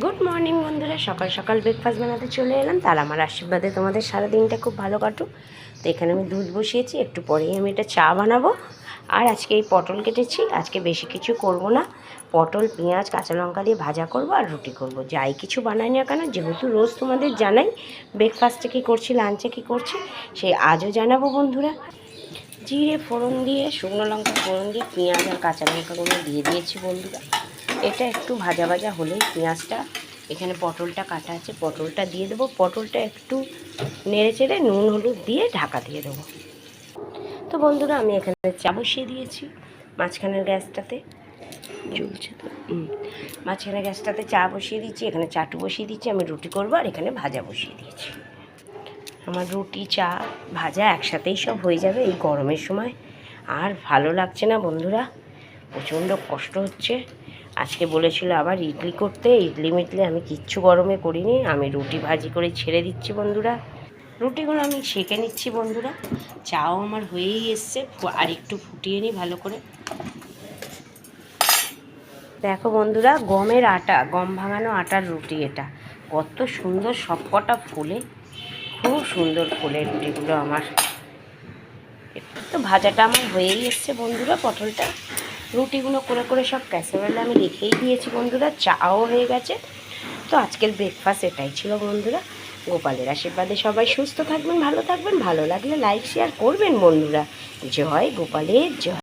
Good morning বন্ধুরা, সকাল সকাল ব্রেকফাস্ট বানাতে চলে এলাম। তার আমার আশীর্বাদে তোমাদের সারা দিনটা খুব ভালো কাটুক। তো এখানে আমি দুধ বসিয়েছি, একটু পরেই আমি এটা চা বানাবো। আর আজকে এই পটল কেটেছি, আজকে বেশি কিছু করব না। পটল, পেঁয়াজ, কাঁচা লঙ্কা দিয়ে ভাজা করব আর রুটি করব। যাই কিছু বানাই না কেন, যেহেতু রোজ তোমাদের জানাই ব্রেকফাস্টে কী করছি, লাঞ্চে কী করছি, সেই আজও জানাবো বন্ধুরা। জিরে ফোড়ন দিয়ে, শুকনো লঙ্কা ফোড়ন দিয়ে, পেঁয়াজ আর কাঁচা লঙ্কাগুলো দিয়ে দিয়েছি বন্ধুরা। এটা একটু ভাজা ভাজা হলেই পেঁয়াজটা, এখানে পটলটা কাটা আছে, পটলটা দিয়ে দেবো। পটলটা একটু নেড়ে চেড়ে নুন হলুদ দিয়ে ঢাকা দিয়ে দেবো। তো বন্ধুরা, আমি এখানে চা বসিয়ে দিয়েছি মাঝখানের গ্যাসটাতে, জ্বলছে তো, মাঝখানে গ্যাসটাতে চা বসিয়ে দিচ্ছি। এখানে চাটু বসিয়ে দিচ্ছি, আমি রুটি করবো। আর এখানে ভাজা বসিয়ে দিয়েছি। আমার রুটি, চা, ভাজা একসাথেই সব হয়ে যাবে এই গরমের সময়। আর ভালো লাগছে না বন্ধুরা, প্রচণ্ড কষ্ট হচ্ছে। আজকে বলেছিল আবার ইডলি করতে, ইডলি মিটলি আমি কিচ্ছু গরমে করিনি, আমি রুটি ভাজি করে ছেড়ে দিচ্ছি বন্ধুরা। রুটিগুলো আমি সেঁকে নিচ্ছি বন্ধুরা। চাও আমার হয়েই এসছে, আর একটু ফুটিয়ে নিই ভালো করে। দেখো বন্ধুরা, গমের আটা, গম ভাঙানো আটার রুটি এটা। কত সুন্দর সবকটা ফুলে, খুব সুন্দর ফুলে রুটিগুলো আমার। তো ভাজাটা আমার হয়েই এসছে বন্ধুরা। পটলটা, রুটিগুলো করে করে সব ক্যাসারোলে আমি রেখেই দিয়েছি বন্ধুরা। চাও হয়ে গেছে। তো আজকের ব্রেকফাস্ট এটাই ছিল বন্ধুরা। গোপালের আশীর্বাদে সবাই সুস্থ থাকবেন, ভালো থাকবেন। ভালো লাগলে লাইক শেয়ার করবেন বন্ধুরা। জয় গোপালের জয়।